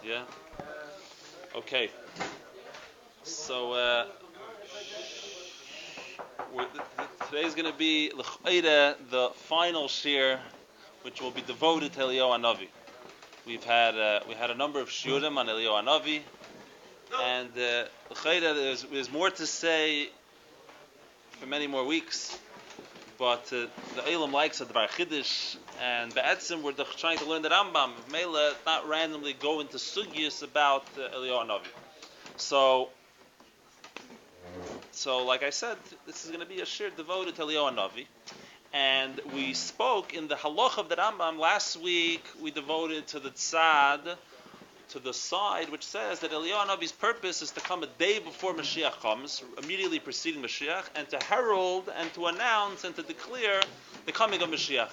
Yeah? Okay. So, today's going to be the final shir, which will be devoted to Eliyahu Hanavi. We had a number of shiurim on Eliyahu Hanavi, and there's more to say for many more weeks. But the Eilam likes the Bar Chiddush, and Be'etzim we're trying to learn the Rambam. Mela, not randomly go into sugyas about Eliyahu Hanavi. So like I said, this is going to be a shir devoted to Eliyahu Hanavi. And we spoke in the halach of the Rambam last week. We devoted to the tzad, to the side which says that Eliyahu Hanavi's purpose is to come a day before Moshiach comes, immediately preceding Moshiach, and to herald and to announce and to declare the coming of Moshiach.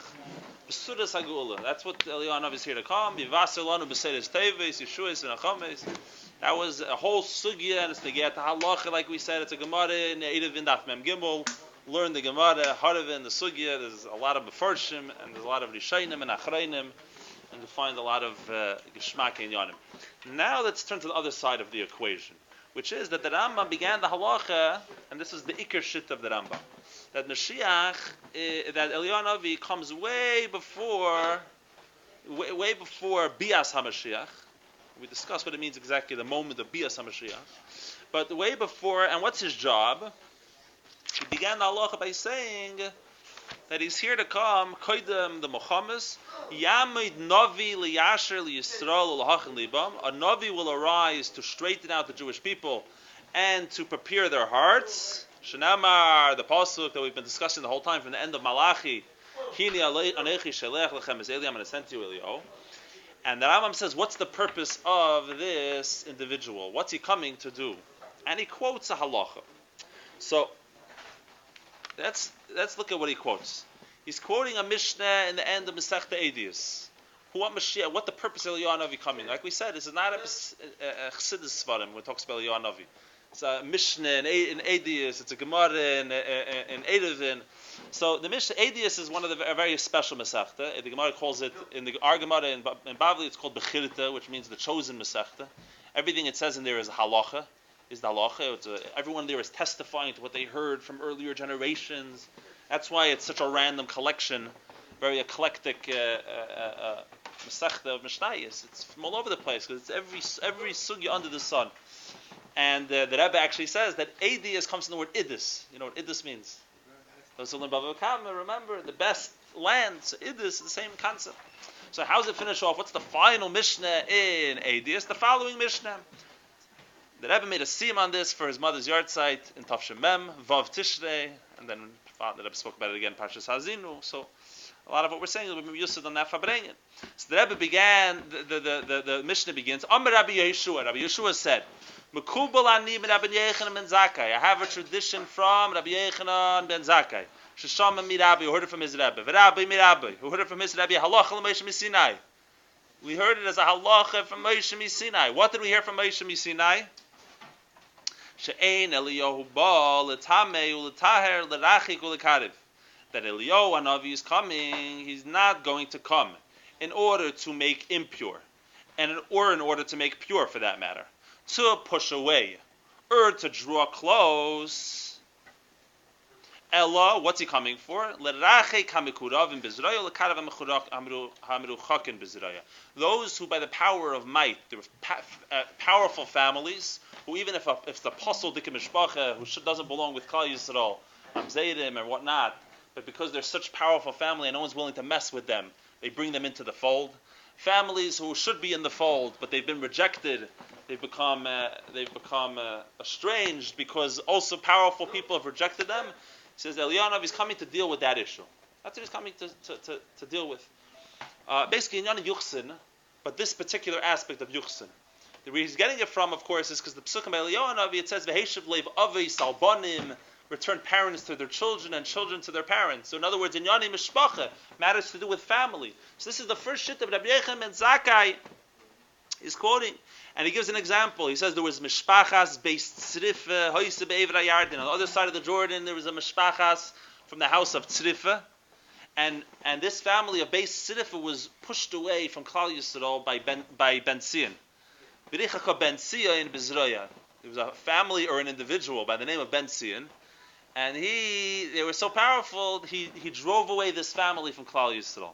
B'sudas hagula. That's what Eliyahu Hanavi is here to come. V'vaser lanu b'seides teves, Yeshuas and Achames. That was a whole sugya, and it's to get the halacha, like we said. It's a Gemara in Eidavin Daf Mem Gimel. Learn the Gemara, Haravin, the sugya. There's a lot of Mefarshim, and there's a lot of Rishayim and Achrayim, and you find a lot of Geshmak and Yanim. Now let's turn to the other side of the equation, which is that the Rambam began the halacha, and this is the Iker Shit of the Rambam, that Moshiach, that Eliyahu Hanavi comes way before Bias HaMashiach. We discussed what it means exactly, the moment of Bias HaMashiach. But way before, and what's his job? He began the halacha by saying that he's here to come, Koidem the Mochamis, Yamid Navi liyasher liyisrael l'hachin libam. A Navi will arise to straighten out the Jewish people and to prepare their hearts. Shenamar, the pasuk that we've been discussing the whole time from the end of Malachi, Hini anechi shelech lechem es Eli, I'm going to send to you Eliyahu. And the Rambam says, what's the purpose of this individual? What's he coming to do? And he quotes a halacha. So let's look at what he quotes. He's quoting a Mishnah in the end of Masechta Eidius. What the purpose of Eliyahu Hanavi coming? Like we said, this is not a Chassidus Svarim when it talks about Eliyahu Hanavi. It's a Mishnah in Eidius. It's a Gemara in Eidavin. So the Mishnah Eidius is one of a very special Masechta. The Gemara calls it our Gemara in Bavli. It's called Bechirta, which means the chosen Masechta. Everything it says in there is a halacha. Everyone there is testifying to what they heard from earlier generations. That's why it's such a random collection, very eclectic Masechta of Mishnayos. It's from all over the place because it's every sugya under the sun. And the Rebbe actually says that Eidius comes from the word Idis. You know what Idis means? Those who learn Bava Kama, remember the best land. So Idis is the same concept. So how does it finish off? What's the final Mishnah in Eidius? The following Mishnah. The Rebbe made a siyum on this for his mother's yard site in Tafshem Mem, Vav Tishrei, and then the Rebbe spoke about it again, Parshas Hazinu. So a lot of what we're saying is we're used to the Nafabrengen. So the Rebbe began, the Mishnah begins, Amar Rabbi Yeshua. Rabbi Yeshua said, Mekubal ani min Rabbi Yechanan ben Zakkai. I have a tradition from Rabbi Yechanan ben Zakkai. Sheshama mi Rabbi, who heard it from his Rebbe. V'Rabbi mi Rabbi, who heard it from his Rebbe. Halacha l'Moshe miSinai. We heard it as a halacha from Moshe miSinai. What did we hear from Moshe miSinai? She'ein Eliyahu ba l'tamei u'l'taher l'rachik u'l'karev. That Eliyahu Hanavi is coming, he's not going to come in order to make impure, or in order to make pure for that matter, to push away, or to draw close. Ella, what's he coming for? L'rachik hamikuravim b'zraya l'karev hamiruchakin b'zraya. Those who by the power of might, there were powerful families, who even if it's the apostle Dikim Mishpacha, who doesn't belong with Klal Yisrael, Zaydim and whatnot, but because they're such powerful family and no one's willing to mess with them, they bring them into the fold. Families who should be in the fold, but they've been rejected, they've become estranged because also powerful people have rejected them. He says Eliyahu Hanavi is coming to deal with that issue. That's what he's coming to deal with. Basically, in Yana Yuchsin, but this particular aspect of Yuchsin. Where he's getting it from, of course, is because the Psukim by Eliyahu Hanavi, it says, V'heshiv leiv avei salbanim, return parents to their children and children to their parents. So in other words, in Yoni Mishpacha, matters to do with family. So this is the first shit of Rabbi Yechanan ben Zakkai. He's quoting, and he gives an example. He says there was Mishpachas based Tzrifa, Hoyse be'evra Yardin. On the other side of the Jordan, there was a Mishpachas from the house of Tzrifa. And this family of Beis Tzrifa was pushed away from Klal Yisrael by Ben Sion. V'richaka ben Tzion b'Zroya. There was a family or an individual by the name of Ben Tzion, and they were so powerful, he drove away this family from Klal Yisrael.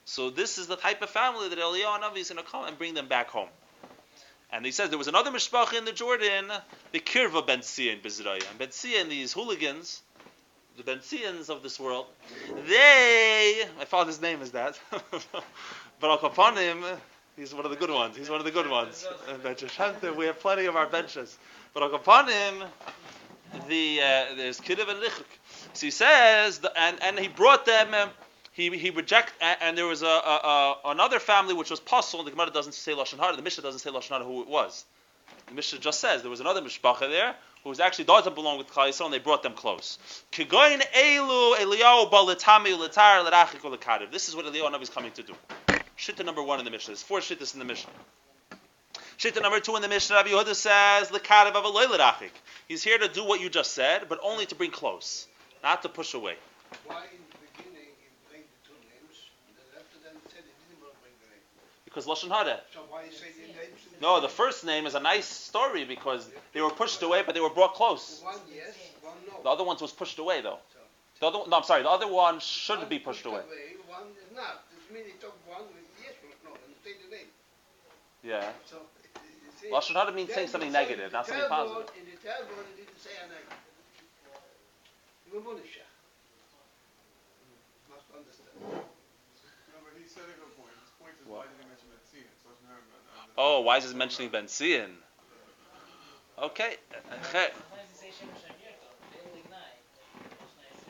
So this is the type of family that Eliyahu Hanavi is going to come and bring them back home. And he says there was another mishpacha in the Jordan, the Kirva Ben Tzion b'Zroya. And Ben Tzion, these hooligans, the Ben Tzions of this world, my father's name is that, but upon him, he's one of the good ones. He's one of the good ones. We have plenty of our benches. But upon him, there's Kidiv and Lichuk. So he says, and he brought them. He rejected, and there was another family which was Pasul. The Gemara doesn't say Lashon Hara. The Mishnah doesn't say Lashon Hara who it was. The Mishnah just says there was another mishpacha there who was actually doesn't belong with Klal Yisrael, and they brought them close. Kigoyin elu Eliyahu balitami uletar lerachik ulekadev. This is what Eliyahu Hanavi is coming to do. Shitta number 1 in the Mishnah. There's 4 shittas in the Mishnah. Shitta number 2 in the Mishnah, Rabbi Yehuda says, lekadev avaloi lerachik. He's here to do what you just said, but only to bring close, not to push away. Why in the beginning he bring the 2 names, and then after that he said he didn't want to bring the name? Because Lashon Hara. So why you say the names? No, the first name is a nice story because they were pushed away, but they were brought close. One yes, one no. The other one was pushed away, though. The other one should be pushed away. One is not. This means he took one with yes or no, and say the name. Yeah. So, Lashon Hara means saying something negative, not something positive. In the third one, he didn't say a name. You were Moshiach. Must understand. No, but he said a good point. His point is why did he mention Ben Tzion? So it's not Oh, why is he mentioning Ben Tzion? Okay.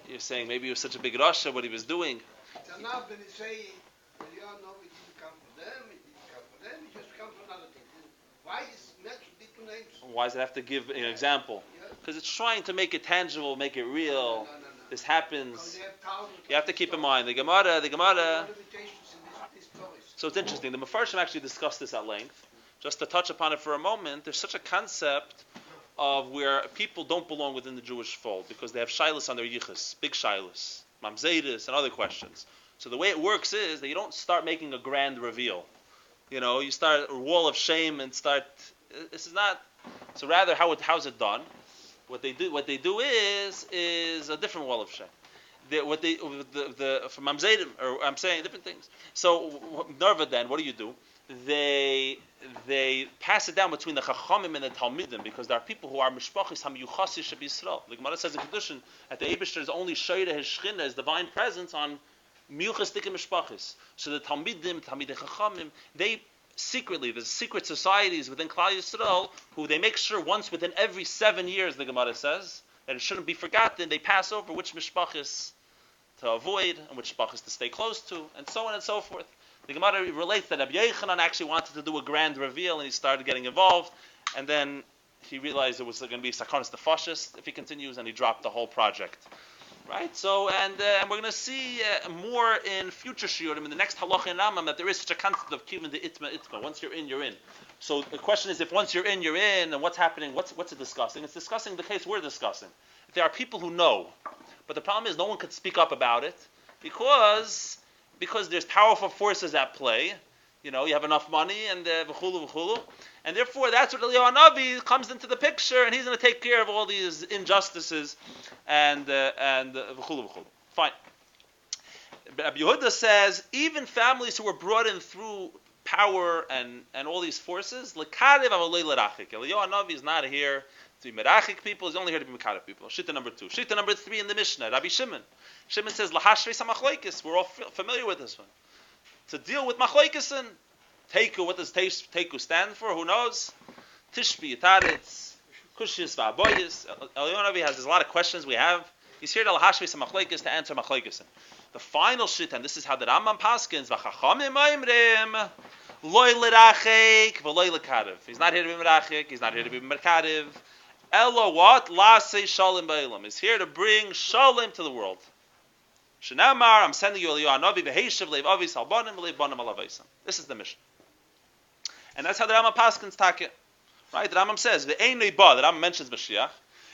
You're saying maybe he was such a big Rasha, what he was doing. So now when he say, Eliyahu Hanavi didn't come for them, he just come for another thing. Why is mentioned the 2 names? Why does it have to give an example? Because it's trying to make it tangible, make it real. No. This happens. Have You have to keep in mind the Gemara. limitations in these stories. So it's interesting. The Mefarshim actually discussed this at length. Just to touch upon it for a moment, there's such a concept of where people don't belong within the Jewish fold because they have shilas on their yichus, big shilas, mamzeris, and other questions. So the way it works is that you don't start making a grand reveal. You start a wall of shame and start. This is not. So rather, how's it done? What they do is a different wall of shame. From mamzerim, or I'm saying different things. So Nerva, then what do? They pass it down between the Chachamim and the Talmidim because there are people who are mishpachis hamiyuchasi sheb'Yisrael. The Gemara says in Kedushin that the Eibishter is only shoyre his shchina, his divine presence on miyuchas dikim mishpachis. So the Talmidim Chachamim, they secretly, there's secret societies within Klal Yisrael who they make sure once within every 7 years, the Gemara says, that it shouldn't be forgotten. They pass over which mishpachis to avoid and which mishpachis to stay close to, and so on and so forth. The Gemara relates that Rabbi Yochanan actually wanted to do a grand reveal, and he started getting involved, and then he realized it was going to be sakonis defashis if he continues, and he dropped the whole project. Right? So, and we're going to see more in future shiurim in the next halacha in Rambam that there is such a concept of kivin the itma. Once you're in, you're in. So the question is, if once you're in, and what's happening? What's it discussing? It's discussing the case we're discussing. There are people who know, but the problem is no one could speak up about it because there's powerful forces at play. You have enough money and v'chulu, and therefore that's what Eliyahu Hanavi comes into the picture, and he's going to take care of all these injustices and v'chulu. Fine. Rabbi Yehuda says even families who were brought in through power and all these forces, lekadev avalei lerachik. Eliyahu Hanavi is not here to be merachik people; he's only here to be mekadev people. Shitta number 2. Shitta number 3 in the Mishnah. Rabbi Shimon. Shimon says lahashvei samachloikis. We're all familiar with this one. To deal with machlokesen, teiku. What does teiku stand for? Who knows? Tishbi yitaretz, kushis va'aboyis. Eliyahu Hanavi has a lot of questions we have. He's here to lahashvei samachloikis to answer machlokesen. The final shit, and this is how the Rambam paskins. V'chachamim oimrim loy lerachik v'loy lekadev. He's not here to be merachik. He's not here to be merkadev. Elo what? Lasei shalom ba'olam. He's here to bring shalom to the world. Shenamar, I'm sending you Eliyahu Hanavi v'heishav leiv avis halbanim v'leiv banim alavaisam. This is the mission. And that's how the Rambam paskins take it. Right? The Rambam says, v'einei ba, the Rambam mentions Moshiach,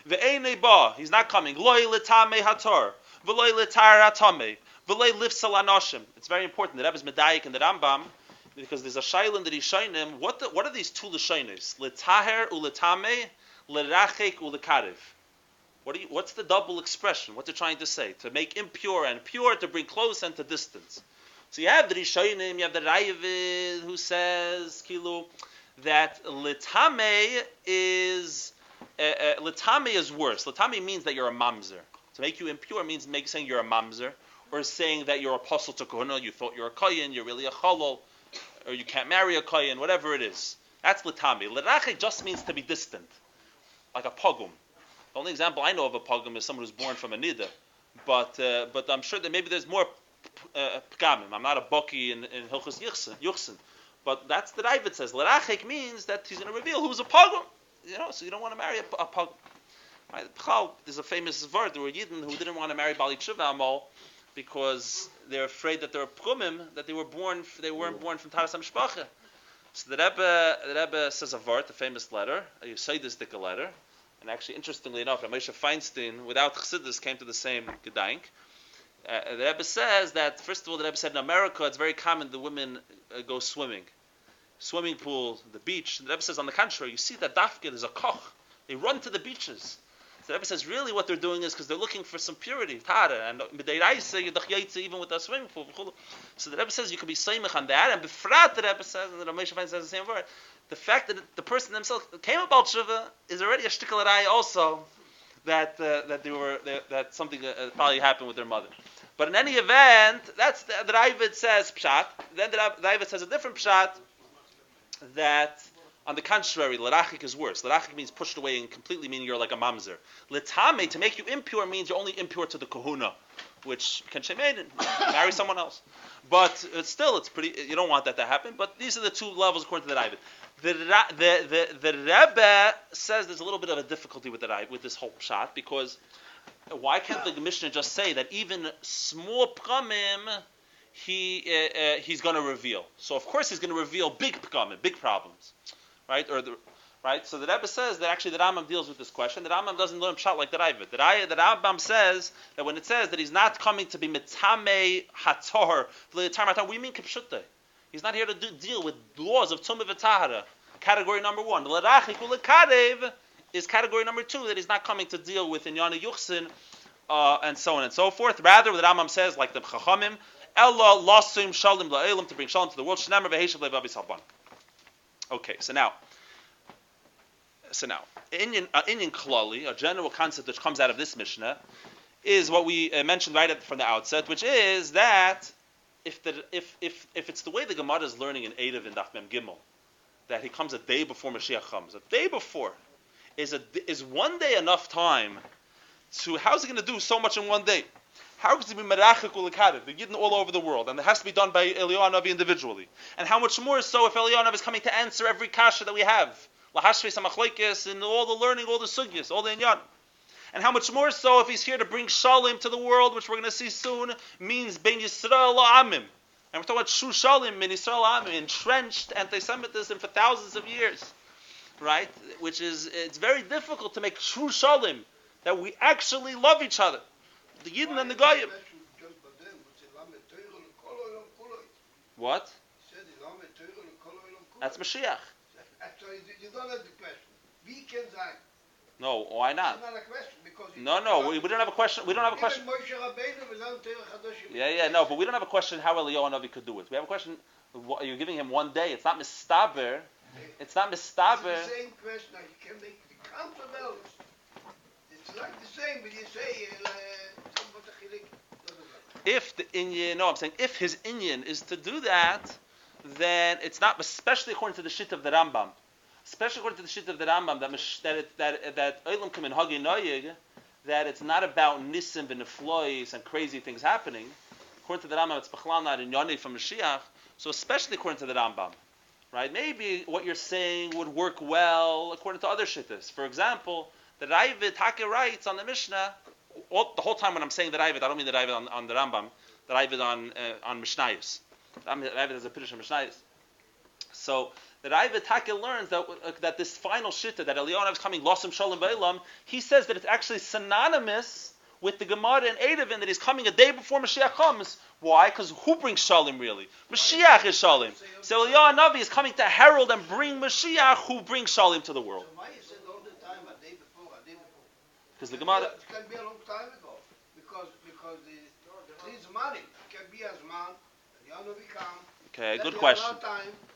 v'einei ba, he's not coming, loy l'tamei hator, v'loy l'tar hatamei, v'loy lifsal anoshim. It's very important. The Rebbe is medayik in the Rambam because there's a shaila in the Rishonim. What are these two Lashonis? Letaher uletame, lerachek ulekarev. What's the double expression? What's it trying to say? To make impure and pure, to bring close and to distance. So you have the Rishonim, you have the Ravid who says, Kilu, that letame is worse. Letame means that you're a mamzer. To make you impure means saying you're a mamzer, or saying that you're a apostle to kohuna, you thought you're a kohen, you're really a cholol, or you can't marry a kohen, whatever it is. That's letame. Lerachek just means to be distant, like a pogum. The only example I know of a pogum is someone who's born from a nida, but I'm sure that maybe there's more pgamim. I'm not a baki in Hilchos Yuchsin, but that's the Ravid says. Lerachek means that he's going to reveal who's a pogum. So you don't want to marry a pogum. Right? There's a famous word. There were Yidden who didn't want to marry Bali Tshuva Amal because they're afraid that they're pgumim, that they weren't born from Taras HaMishpacha. So the Rebbe says a word, the famous letter, a Yesodistic letter. And actually, interestingly enough, Moshe Feinstein, without Chassidus, came to the same Gedank. The Rebbe says that, first of all, the Rebbe said in America, it's very common the women go swimming. Swimming pool, the beach. The Rebbe says, on the contrary, you see that Dafka, there's a koch. They run to the beaches. So the Rebbe says, really what they're doing is because they're looking for some purity, Tara, and even with a swimming pool. So the Rebbe says, you can be seimich on that, and befrat, the Rebbe says, and the Moshe Feinstein says the same word, the fact that the person themselves came about Shiva is already a shtickle also that something probably happened with their mother. But in any event, that's the Ravid says pshat. Then the Ravid says a different pshat that on the contrary, lerachik is worse. Lerachik means pushed away and completely meaning you're like a mamzer. Letame, to make you impure, means you're only impure to the kahuna, which can shemein and marry someone else. But still, it's pretty. You don't want that to happen. But these are the two levels according to the Ravid. The Rebbe says there's a little bit of a difficulty with this whole pshat, because why can't the Mishnah just say that even small pgamim he's going to reveal? So of course he's going to reveal big pgamim, big problems, right? Right. So the Rebbe says that actually the Rambam deals with this question. The Rambam doesn't learn pshat like the Ravid. The Rambam says that when it says that he's not coming to be mitame hator, we mean kipshute. He's not here to deal with laws of tumah v'tahara. Category number 1. The lerachik u'lekarev is category number 2, that he's not coming to deal with inyana yuchsin and so on and so forth. Rather, the Rambam says, like the Chachamim, Ella lasum shalim la'elam, to bring shalom to the world. Shnemer v'heishav le'vabi salban. Okay, so now, Inyan Klali, a general concept which comes out of this Mishnah, is what we mentioned right from the outset, which is that if it's the way the Gemara is learning in Eidav in Daf Mem Gimel, that he comes a day before Mashiach comes, a day before, is one day enough time to, how's he going to do so much in one day? How is it be merachik ulekarev? They're Yidden all over the world, and it has to be done by Eliyahu Hanavi individually. And how much more so if Eliyahu Hanavi is coming to answer every kasha that we have, lahashvei samachleikes, and all the learning, all the sugyas, all the inyan. And how much more so if he's here to bring shalom to the world, which we're going to see soon, means ben Yisrael la'amim. And we're talking about true shalom, ben Yisrael la'amim, entrenched anti-Semitism for thousands of years, right? Which is, it's very difficult to make true shalom, that we actually love each other. The Yidden and the Goyim. What? That's Moshiach. You don't have the question. We can say. No, why not? It's not a question because No, we don't have a question. We don't have a question. No, but we don't have a question how Eliyahu Hanavi could do it. We have a question. You're giving him one day. It's not mistaber. It's not mistaber. It's the same question. You can make the counterbalance. It's like the same, but you say. If the Inyan, I'm saying if his Inyan is to do that, then it's not, especially according to the shit of the Rambam. Especially according to the shit of the Rambam, that Olam Kim and Hagi Noyig, that it's not about Nisim and Neflois and crazy things happening. According to the Rambam, it's Bechlal not in Yoni from Mashiach. So especially according to the Rambam, right? Maybe what you're saying would work well according to other shittas. For example, the Ravid Hake writes on the Mishnah. The whole time when I'm saying the Ravid, I don't mean the Ravid on the Rambam. The Ravid on Mishnayos. The Ravid has a Piddush on Mishnayos. So the Ravid Taka learns that this final shitta that Eliyahu is coming Losem Shalom Beilam, he says that it's actually synonymous with the Gemara in Eidavin that he's coming a day before Mashiach comes. Why? Because who brings Shalom really? Mashiach is Shalom. So Eliyahu Hanavi is coming to herald and bring Mashiach, who brings Shalom to the world. So why you said all the time a day before? Because the Gemara. It can be a long time ago. Because this money can be as man. Eliyahu Hanavi come. Okay, good question.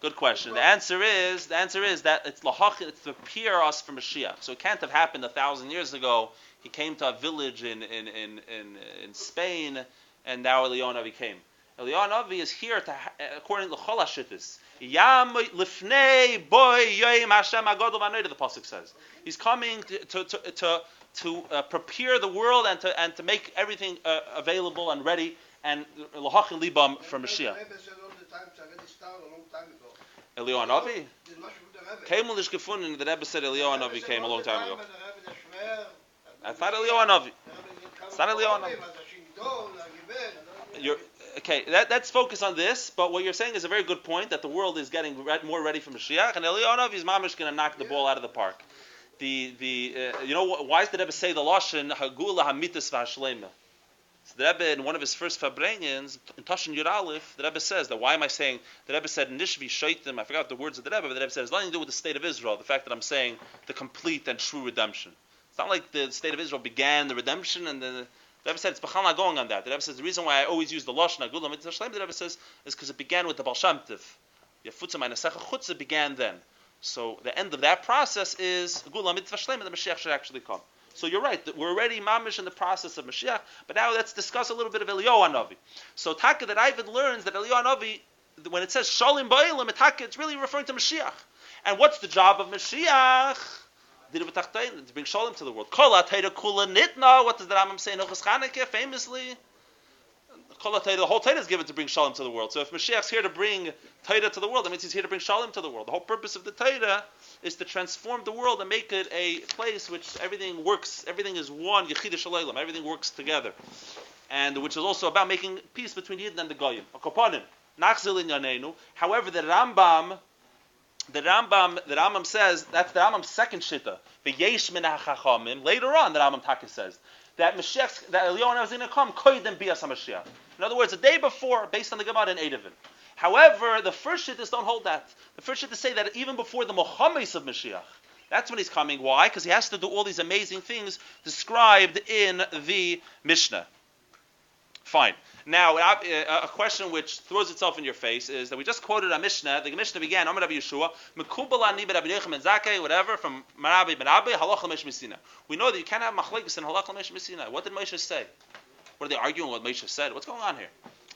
Good question. The answer is that it's lahach. It's to prepare us for Mashiach. So it can't have happened 1,000 years ago. He came to a village in Spain, and now Eliyahu Hanavi came. Eliyahu Hanavi is here to, according to Chol HaShittis, Yam lifnei boy yoyim Hashem agadol v'anoda. The pasuk says he's coming to prepare the world and to make everything available and ready and lahach libam for Mashiach. Eliyahu Hanavi came on this gefunden. The Rebbe said Eliyahu Hanavi came a long time ago. It's not Eliyahu Hanavi. It's not Eliyahu Hanavi. Okay, let's focus on this. But what you're saying is a very good point, that the world is getting more ready for Mashiach, and Eliyahu Hanavi is mamish going to knock the ball out of the park. Why does the Rebbe say the lashon hagula hamitas v'hashlema? So the Rebbe, in one of his first Fabrengens, in Tashin Yud Aleph, the Rebbe says that, why am I saying, the Rebbe said, Nishvi Shaitim, I forgot the words of the Rebbe, but the Rebbe says, it's nothing to do with the state of Israel, the fact that I'm saying the complete and true redemption. It's not like the state of Israel began the redemption, and the Rebbe said, it's B'chal not going on that. The Rebbe says, the reason why I always use the Lashon, Agula Mitzvah Shalem, the Rebbe says, is because it began with the Baal Shem Tov. Yafutzah Ma'anesecha Chutzah began then. So the end of that process is Agula Mitzvah Shalem, and the Mashiach should actually come. So you're right, we're already mamish in the process of Mashiach, but now let's discuss a little bit of Eliyahu Hanavi. So Taka that Ivan learns that Eliyahu Hanavi, when it says Shalim Ba'ilam, it's really referring to Mashiach. And what's the job of Mashiach? To bring Shalom to the world. What does the Rambam say in Hilchos Chanukah famously? The whole Torah is given to bring Shalom to the world. So if Mashiach's here to bring Torah to the world, that means he's here to bring Shalom to the world. The whole purpose of the Torah is to transform the world and make it a place which everything works, everything is one, Yechidah Shalaylam, everything works together. And which is also about making peace between Yidden and the Goyim. However, the Rambam says, that's the Rambam's second shitta. Later on, the Rambam Taka says that Mashiach, that Eliyahu is going to come, koydem bias HaMashiach. In other words, a day before, based on the Gemara in Eidavin. However, the first shittas don't hold that. The first shittas say that even before the Mohammed of Mashiach, that's when he's coming. Why? Because he has to do all these amazing things described in the Mishnah. Fine. Now, a question which throws itself in your face is that we just quoted a Mishnah. The Mishnah began, Amar Rabbi Yeshua, Mekubal ani Rabbi Yochanan Zakei, whatever, from Marabi ben Abi, Halach l'Meish Misina. We know that you can't have machlekes in Halach l'Meish Misina. What did Moshe say? What are they arguing what Moshe said? What's going on here?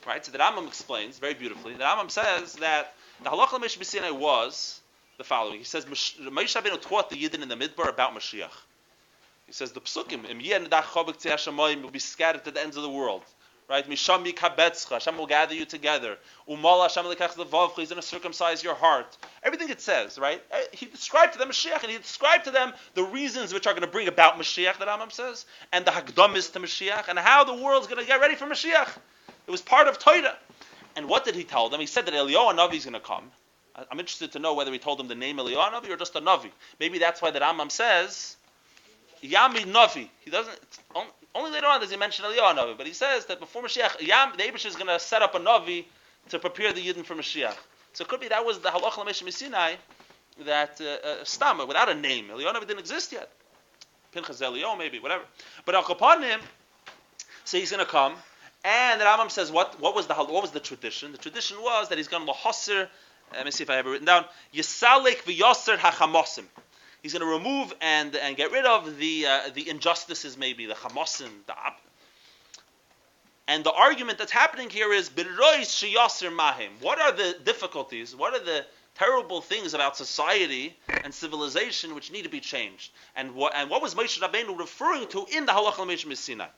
Right? So the Rambam explains very beautifully. The Rambam says that the Halach l'Meish Misina was the following. He says, Moshe Rabbeinu taught the Yidden in the Midbar about Mashiach. He says, the Psukim, Im Yeh Nedach Chavik Tzei Hashamayim will be scattered to the ends of the world. Right? Misham yikabetzcha. Hashem will gather you together. Umal Hashem lekach levavcha. He's going to circumcise your heart. Everything it says, right? He described to them Mashiach, and he described to them the reasons which are going to bring about Mashiach, the Rambam says, and the Hagdamis to Mashiach, and how the world's going to get ready for Mashiach. It was part of Torah. And what did he tell them? He said that Eliyahu Hanavi is going to come. I'm interested to know whether he told them the name Eliyahu Hanavi or just a Navi. Maybe that's why the Rambam says Yami Navi. He doesn't. Only later on does he mention Eliyahu Hanavi, but he says that before Mashiach, the Eibush is going to set up a Navi to prepare the Yidden for Mashiach. So it could be that was the Halach l'Meish Sinai that Stama, without a name. Eliyahu Hanavi didn't exist yet. Pinchas Eliyahu, maybe, whatever. But Al Kapanim, so he's going to come, and the Rambam says what was the tradition? The tradition was that he's going to lahasir. Let me see if I have it written down. Yisalik v'yasser hachamosim. He's going to remove and get rid of the injustices, maybe the chamosim, and the argument that's happening here is b'rois sheyasser mahim. What are the difficulties? What are the terrible things about society and civilization which need to be changed? And what was Moshe Rabbeinu referring to in the Halach l'Meish Sinai?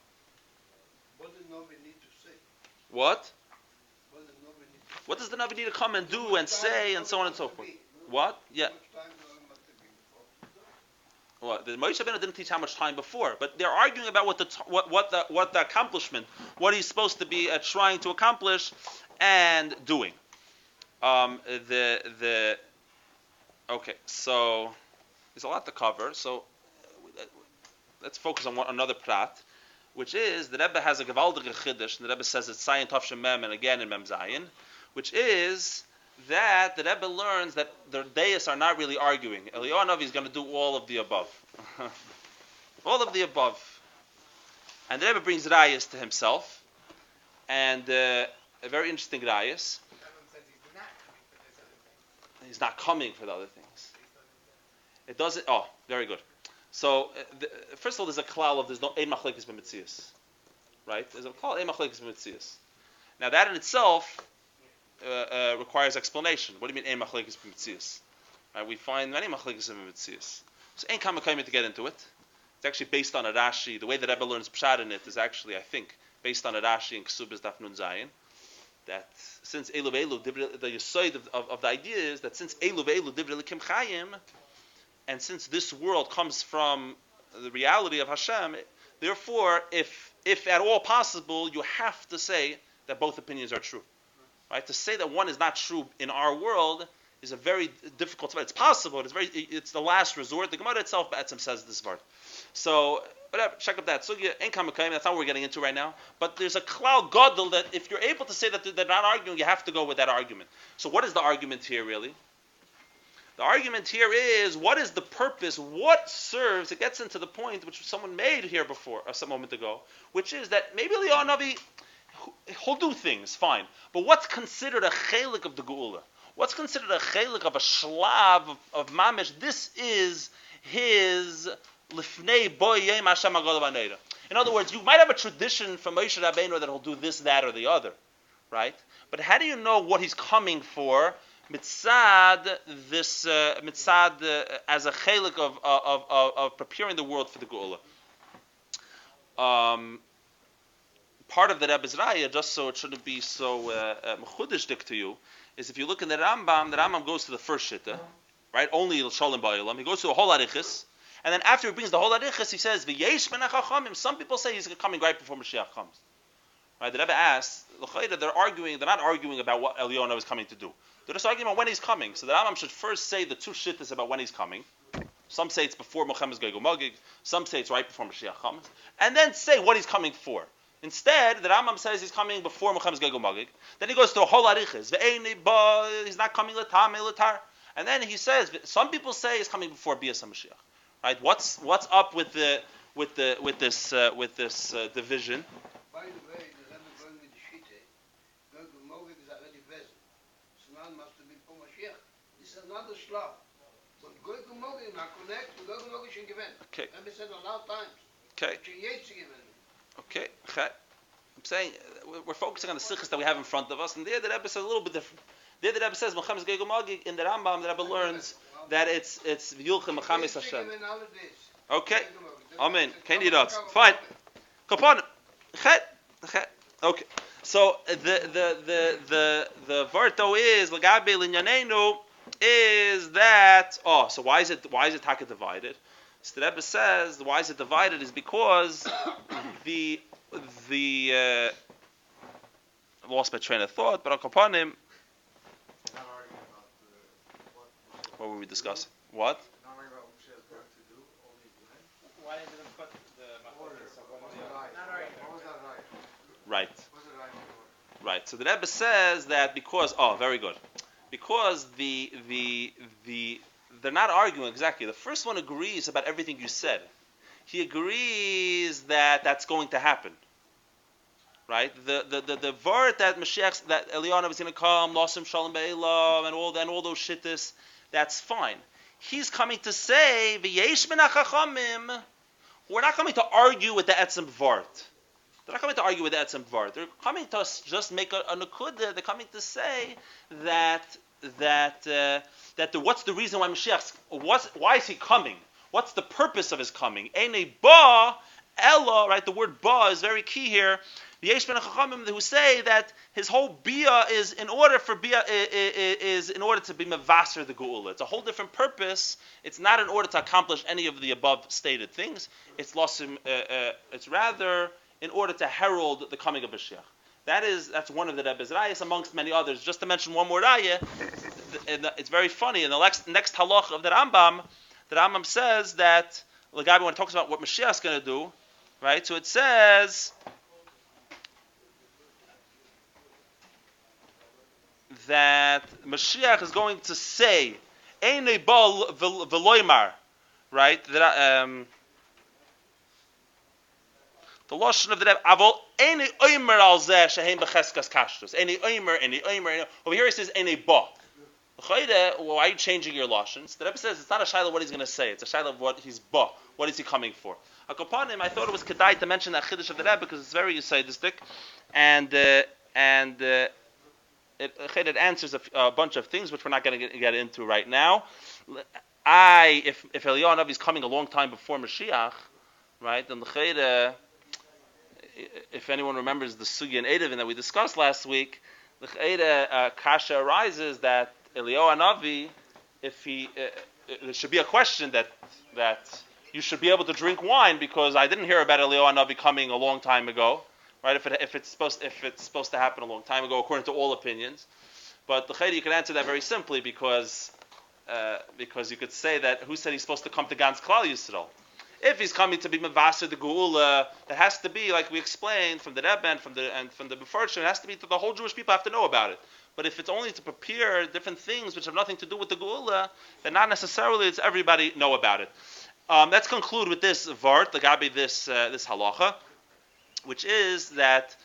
What did Navi need to say? What? What does the Navi need to come and do and say and so on and so forth? What? Yeah. Well, the Moshe Rabbeinu didn't teach how much time before, but they're arguing about what the accomplishment, what he's supposed to be trying to accomplish and doing. Okay, so there's a lot to cover. So let's focus on another prat. which is the Rebbe has a gewaldige chiddush, and the Rebbe says it's Zayin Tavshin Mem and again in Mem Zayin, which is that the Rebbe learns that the deists are not really arguing. Eliyahu Hanavi is going to do all of the above. All of the above. And the Rebbe brings rayas to himself, and a very interesting rayas. He's not coming for the other things. It doesn't. Oh, very good. So, first of all, there's a klal of there's no ein machlekes b'metzias, right? There's a klal ein machlekes b'metzias. Now, that in itself requires explanation. What do you mean ein machlekes b'metzias? Right? We find many machlekes b'metzias. So, ein kamakayim to get into it. It's actually based on a Rashi. The way that Rebbe learns pshat in it is actually, I think, based on a Rashi in Ksubas Daf Nun Zayin. That since Elu ve'elu, the yisoid of the idea is that since Elu ve'elu divrei Elokim chayim, and since this world comes from the reality of Hashem, therefore, if at all possible, you have to say that both opinions are true. Right? To say that one is not true in our world is a very difficult. It's possible. It's the last resort. The Gemara itself, Ba'atzim, says this part. So, whatever, check up that sugya. Ein kamakayim. That's not what we're getting into right now. But there's a klal gadol that if you're able to say that they're not arguing, you have to go with that argument. So, what is the argument here, really? The argument here is, what is the purpose? What serves? It gets into the point which someone made here before, some moment ago, which is that maybe Eliyahu Hanavi, he'll do things, fine. But what's considered a chelik of the geula? What's considered a chelik of a shlav of mamish? This is his lifnei boyem Hashem agol v'neira. In other words, you might have a tradition from Moshe Rabbeinu that he'll do this, that, or the other, right? But how do you know what he's coming for? Mitzad as a chelik of preparing the world for the geula. Part of the Rebbe's raya, just so it shouldn't be so mechudishdik to you, is if you look in the Rambam goes to the first shitta, right? Only Shalom Ba'ilam. He goes to a whole arichis, and then after he brings the whole arichis, he says, "V'yesh ben hachachamim." Some people say he's coming right before Moshiach comes. Right? The Rebbe asks, they're not arguing about what Eliyahu Hanavi is coming to do. They're just arguing about when he's coming. So the Rambam should first say the two shittas about when he's coming. Some say it's before Mochammed's Gog Magig. Some say it's right before Moshiach comes. And then say what he's coming for. Instead, the Rambam says he's coming before Mochammed's Gog Magig. Then he goes to a whole arichis. He's not coming latar. And then he says, some people say he's coming before Bias HaMashiach. Right? What's up with this division? By the way, the Rebbe going with the Shite, Gog Magig is already present. So now it must be before Moshiach. This is another slav. But Gog Magig not connect to Gog Magig should given. Okay. Rebbe said a lot of times. Okay. Okay. I'm saying we're focusing on the sikhs that we have in front of us, and there the Rebbe says a little bit different. There the Rebbe says Mochammed's Gog Magig. In the Rambam, the Rebbe learns that it's V'yulchem Mochammed's Hashem. Okay. Amen. Can't eat us. Fine. Kapan. Okay. So the varto is Lagabe Linyanenu is that. Oh, so why is it taka divided? So the Rebbe says why is it divided is because the I lost my train of thought, but upon him. What were we discussing? What? Why did it put the order? Right. So the Rebbe says that because very good. Because they're not arguing exactly. The first one agrees about everything you said. He agrees that that's going to happen. Right? The word that Moshiach, that Eliyahu Hanavi is going to come, Losim Shalom Be'elam, and all those shittas, that's fine. He's coming to say, V'yesh min hachachamim. We're not coming to argue with the etzem vart. They're not coming to argue with the etzem vart. They're coming to just make a nekuda. They're coming to say that what's the reason why Mashiach? Why is he coming? What's the purpose of his coming? Einei ba ella. Right. The word ba is very key here. V'yesh ben hachachamim who say that his whole bia is in order to be mevaser the geula. It's a whole different purpose. It's not in order to accomplish any of the above stated things. It's losim. It's rather in order to herald the coming of Mashiach. That's one of the Rebbe's rayas amongst many others. Just to mention one more raya, it's very funny. In the next halach of the Rambam says that Lagabi, when it talks about what Mashiach is going to do, right? So it says that Mashiach is going to say, "Einei bal v'loymar," right? The lashon of the Rebbe, "Avol einei oimer al zeh shehem becheskas kashrus." Einei oimer. Over here it says "einei ba." Why are you changing your lashons? The Rebbe says it's not a shayla what he's going to say; it's a shayla of what he's ba. What is he coming for? Upon him, I thought it was kedai to mention that chiddush of the Rebbe because it's very yisaidistic, and it answers a bunch of things which we're not going to get into right now. If Eliyahu Hanavi is coming a long time before Moshiach, right? Then the if anyone remembers the Sugi and Edevin that we discussed last week, the kasha arises that Eliyahu Hanavi, if he, there should be a question that you should be able to drink wine because I didn't hear about Eliyahu Hanavi coming a long time ago, right? If it's supposed to happen a long time ago, according to all opinions, but the Chayda you can answer that very simply because you could say that who said he's supposed to come to Gans Klal Yisrael? If he's coming to be Mavasir the Geula, it has to be like we explained from the Rebbe and from the Befarshim, it has to be that the whole Jewish people have to know about it. But if it's only to prepare different things which have nothing to do with the Geula, then not necessarily it's everybody know about it. Let's conclude with this vart, the Gabi this halacha, which is that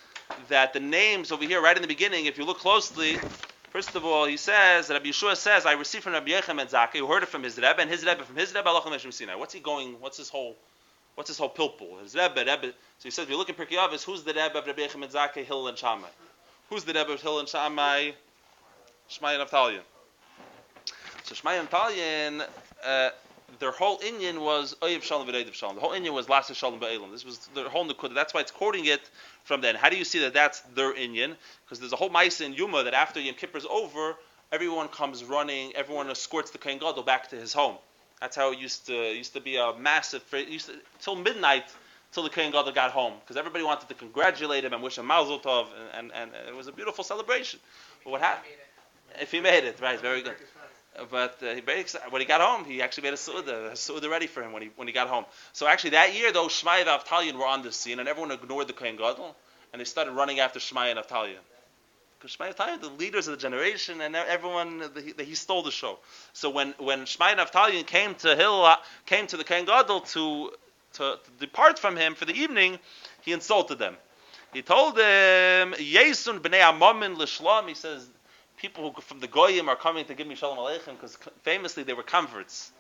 the names over here right in the beginning, if you look closely, first of all, he says, Rabbi Yeshua says, I received from Rabbi Mendel Krasnianski, who heard it from his Rebbe, and his Rebbe from his Rebbe, Allah Meshim Sinai. What's he going, what's his whole pilpul? His Rebbe. So he says, if you look in Pirkei Avos, who's the Rebbe of Rabbi Mendel Krasnianski, Hillel and Shammai? Who's the Rebbe of Hillel and Shammai? Shmai and Avtalion. So Shmai and Avtalion, their whole inyan was Oyev Shalom v'Reidav Shalom. The whole inyan was Lasa Shalom ba'Elam. This was their whole Nekudah. That's why it's quoting it from then. How do you see that that's their inyan? Because there's a whole Maisa in Yuma that after Yom Kippur is over, everyone comes running, everyone escorts the Kohen Gadol back to his home. That's how it used to be a massive, till midnight, till the Kohen Gadol got home, because everybody wanted to congratulate him and wish him Mazel Tov, and it was a beautiful celebration. But what happened? If he made it, right, very good. But when he got home, he actually made a su'udah ready for him when he got home. So actually that year, though, Shmai and Avtalion were on the scene, and everyone ignored the Kohen Gadol, and they started running after Shmai and Avtalion. Because Shmai and Avtalion, the leaders of the generation, and everyone, he stole the show. So when Shmai and Avtalion came to the Kohen Gadol to depart from him for the evening, he insulted them. He told them, Yesun b'nei amomin l'shlam, he says, people from the Goyim are coming to give me Shalom Aleichem, because famously they were converts,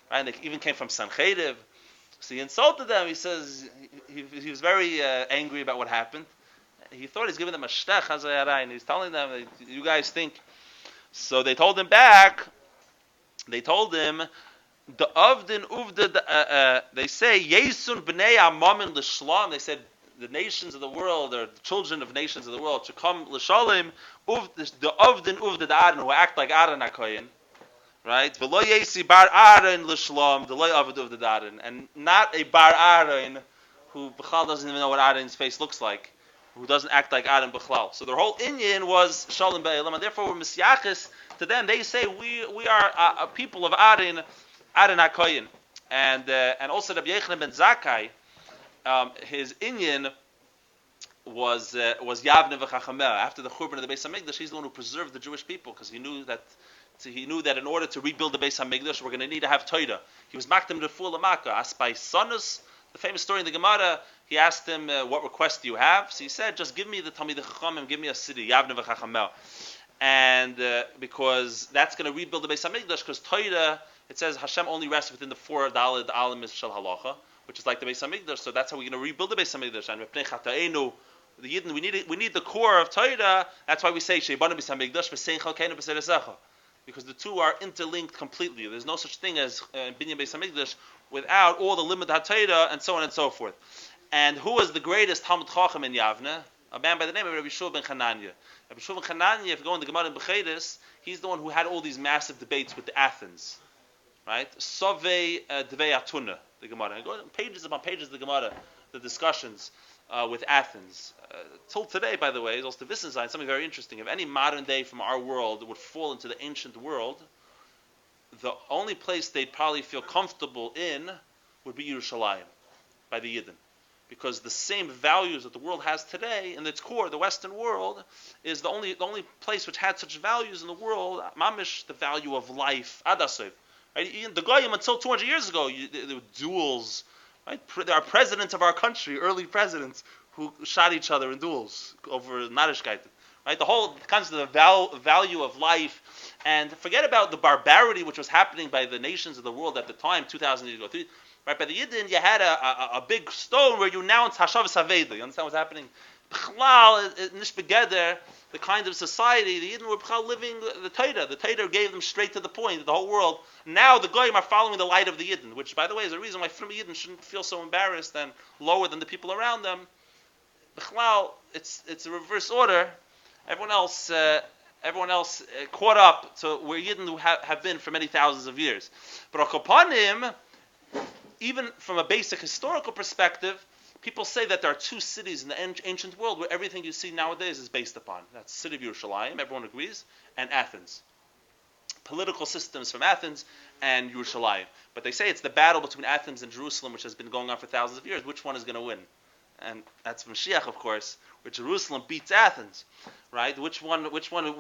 right? And they even came from Sancheriv. So he insulted them. He says he was very angry about what happened. He thought he's giving them a shtech, and he's telling them, you guys think. So they told him back. They told him, the Avdin Uvda, they say, Yesun b'nei amomin l'shlam, they said, the nations of the world, or the children of nations of the world, should come l'shalim, the Avdin Uvda Aaron, who act like Aaron HaKoyin, right? V'lo yesi bar Aaron l'shlam, the loy Avd Uvda Aaron, and not a bar Aaron who B'chal doesn't even know what Aaron's face looks like, who doesn't act like Aaron B'chal. So their whole inyan was Shalom Ba'elam, and therefore we're Misyachis to them. They say we are a people of Aaron HaKoyin, and also Rabbi Yochanan ben Zakkai. His inyan was Yavne v'Chachameh. After the Churban of the Beis Hamikdash, he's the one who preserved the Jewish people, because he knew that in order to rebuild the Beis Hamikdash, we're going to need to have Torah. He was makdim refuah l'maka. Asked by Sanus, the famous story in the Gemara. He asked him, "What request do you have?" So he said, "Just give me the Talmidei Chachamim, give me a city, Yavne v'Chachameh." And because that's going to rebuild the Beis Hamikdash, because Torah, it says Hashem only rests within the 4 Daled Alim Shel Halacha, which is like the Beis Hamikdash. So that's how we're going to rebuild the Beis Hamikdash. And Mepnei Chataenu, the Yidden, we need the core of Torah. That's why we say Sheibanu Beis Hamikdash v'Sein Chalkeinu b'Seresecha, because the two are interlinked completely. There's no such thing as Binyan Beis Hamikdash without all the limud HaTorah and so on and so forth. And who was the greatest Talmid Chacham in Yavne? A man by the name of Rabbi Shua ben Chananya. Rabbi Shua ben Chananya, if you go in the Gemara in Bechedis, he's the one who had all these massive debates with the Athens, right? Sovei Devei Atuna, the Gemara. And go pages upon pages of the Gemara, the discussions with Athens. Till today, by the way, is also to something very interesting. If any modern day from our world would fall into the ancient world, the only place they'd probably feel comfortable in would be Yerushalayim, by the Yidden. because the same values that the world has today, in its core, the Western world, is the only place which had such values in the world, mamish, the value of life, adasiv. Right? Even the Goyim, until 200 years ago, there were duels. Right? There are presidents of our country, early presidents, who shot each other in duels over Narishkeit. Right? The whole concept of the value of life, and forget about the barbarity which was happening by the nations of the world at the time, 2,000 years ago. Right? By the Yidden, you had a big stone where you announced Hashavas Haveda. You understand what's happening? B'chlal, Nishbegeder, the kind of society, the Yidden were living the Torah. The Torah gave them straight to the point, the whole world. Now the Goyim are following the light of the Yidden, which, by the way, is a reason why Frum Yidden shouldn't feel so embarrassed and lower than the people around them. B'chlal, it's a reverse order. Everyone else caught up to where Yidden have been for many thousands of years. But Akopanim, even from a basic historical perspective, people say that there are two cities in the ancient world where everything you see nowadays is based upon. That's the city of Yerushalayim, everyone agrees, and Athens. Political systems from Athens and Yerushalayim. But they say it's the battle between Athens and Jerusalem, which has been going on for thousands of years. Which one is going to win? And that's Moshiach, of course, where Jerusalem beats Athens, right? Which one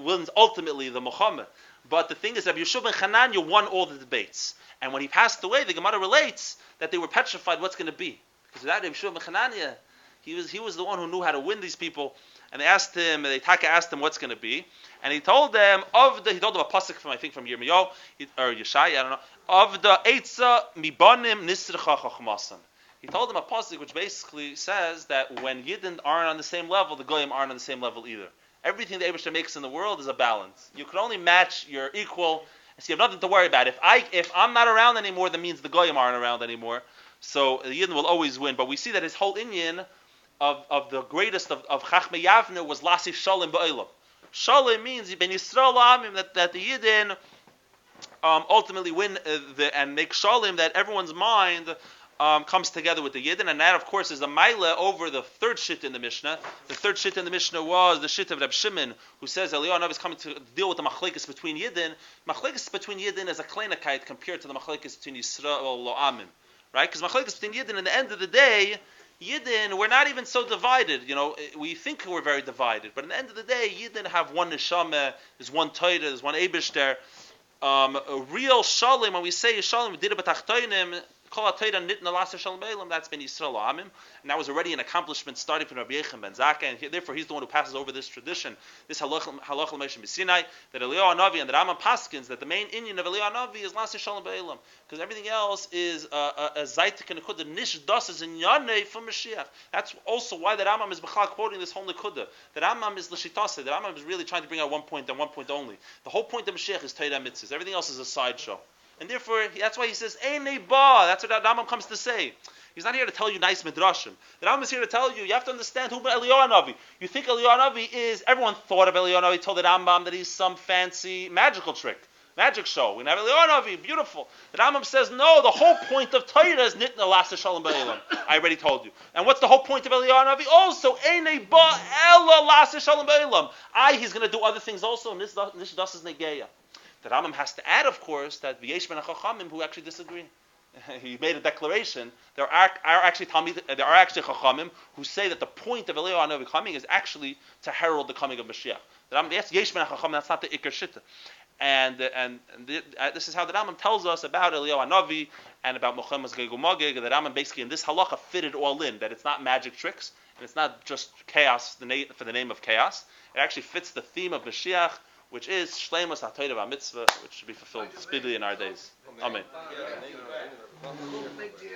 wins ultimately, the Muhammad? But the thing is that Yeshua ben Hanania won all the debates. And when he passed away, the Gemara relates that they were petrified what's going to be. Because without Yeshua ben Hanania, he was the one who knew how to win these people. And they asked him what's going to be. And he told them a pasuk from Yirmiyahu, or Yeshaya, I don't know, of the Eitza Mibanim Nisricha Chachmasan. He told them a pasuk which basically says that when Yidden aren't on the same level, the Goyim aren't on the same level either. Everything the Eibusher makes in the world is a balance. You can only match your equal, so you have nothing to worry about. If I'm not around anymore, that means the Goyim aren't around anymore. So the Yidden will always win. But we see that his whole inyan of the greatest of Chachmei Yavne was Lasif Shalom Ba'olam. Shalom means Ben Yisrael Amim, that the Yidden ultimately win and make Shalom, that everyone's mind comes together with the Yidden, and that, of course, is a maila over the third shit in the Mishnah. The third shit in the Mishnah was the shit of Reb Shimon, who says Eliyahu Hanavi is coming to deal with the machlekes between Yidden. Machlekes between Yidden is a kleinakite compared to the machlekes between Yisrael lo Amim, right? Because machlekes between Yidden, in the end of the day, Yidden, we're not even so divided. You know, we think we're very divided, but in the end of the day, Yidden have one neshama, there's one Torah, there's one Eibush there. A real shalom, when we say shalom, we did it b'tachtoinim. That's been Yisrael Amim, and that was already an accomplishment starting from Rabbi Yechon ben Zakkai, and therefore he's the one who passes over this tradition, this halach l'meishim b'Sinai, that Eliyahu Hanavi and the Rambam paskins that the main inyan of Eliyahu Hanavi is Laseh Shalom Ba'elam, because everything else is a zaytik and nekuda nish das is in yanei from Moshiach. That's also why the Rambam is b'chal quoting this whole nekuda. The Rambam is l'shitase. The Rambam is really trying to bring out one point and one point only. The whole point of Moshiach is Torah mitzvahs. Everything else is a sideshow. And therefore, that's why he says, Einei ba. That's what Rambam comes to say. He's not here to tell you nice midrashim. The Rambam is here to tell you have to understand who Eliyahu Hanavi. You think Eliyahu Hanavi is, everyone thought of Eliyahu Hanavi, told the Rambam that he's some fancy magical trick, magic show. We have Eliyahu Hanavi, beautiful. The Rambam says, no, the whole point of Torah is Nitna Laseh Shalom Ba'elam. I already told you. And what's the whole point of Eliyahu Hanavi? Also, Einei ba ela Laseh Shalom Ba'elam. He's going to do other things also, and this is Negeya. The Rambam has to add, of course, that v'yesh ben chachamim who actually disagree. He made a declaration. There are actually chachamim who say that the point of Eliyahu Hanavi coming is actually to herald the coming of Mashiach. The Rambam, yes, yesh ben chachamim, that's not the ikar shitta. And this is how the Rambam tells us about Eliyahu Hanavi and about Muhammad's Geg Mageg. The Rambam basically in this halacha fitted all in, that it's not magic tricks and it's not just chaos for the name of chaos. It actually fits the theme of Mashiach, which is Shleimus HaTorah VaMitzvah, which should be fulfilled speedily in our days. Amen.